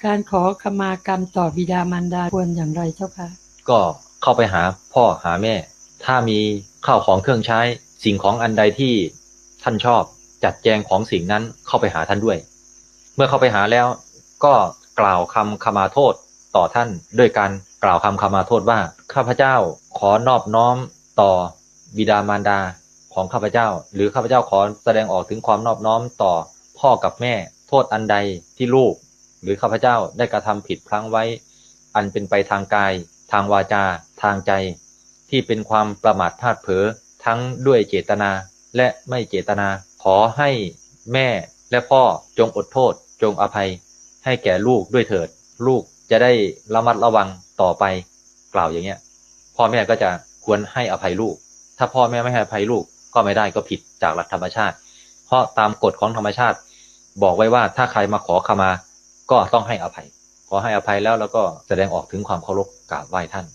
การขอขมากรรมต่อบิดามารดาควรอย่างไรเจ้าคะก็เข้าไปหาพ่อหาแม่ถ้ามีข้าวของเครื่องใช้สิ่งของอันใดที่ท่านชอบจัดแจงของสิ่งนั้นเข้าไปหาท่านด้วยเมื่อเข้าไปหาแล้วก็กล่าวคำขมาโทษต่อท่านด้วยการกล่าวคำขมาโทษว่าข้าพเจ้าขอนอบน้อมต่อบิดามารดาของข้าพเจ้าหรือข้าพเจ้าขอแสดงออกถึงความนอบน้อมต่อพ่อกับแม่โทษอันใดที่ลูกหรือข้าพเจ้าได้กระทำผิดพลั้งไว้อันเป็นไปทางกายทางวาจาทางใจที่เป็นความประมาทพลาดเผลอทั้งด้วยเจตนาและไม่เจตนาขอให้แม่และพ่อจงอดโทษจงอภัยให้แก่ลูกด้วยเถิดลูกจะได้ระมัดระวังต่อไปกล่าวอย่างเงี้ยพ่อแม่ก็จะควรให้อภัยลูกถ้าพ่อแม่ไม่ให้อภัยลูกก็ไม่ได้ก็ผิดจากหลักธรรมชาติเพราะตามกฎของธรรมชาติบอกไว้ว่าถ้าใครมาขอขมาก็ต้องให้อภัยขอให้อภัยแล้วก็แสดงออกถึงความเคารพกราบไหว้ท่าน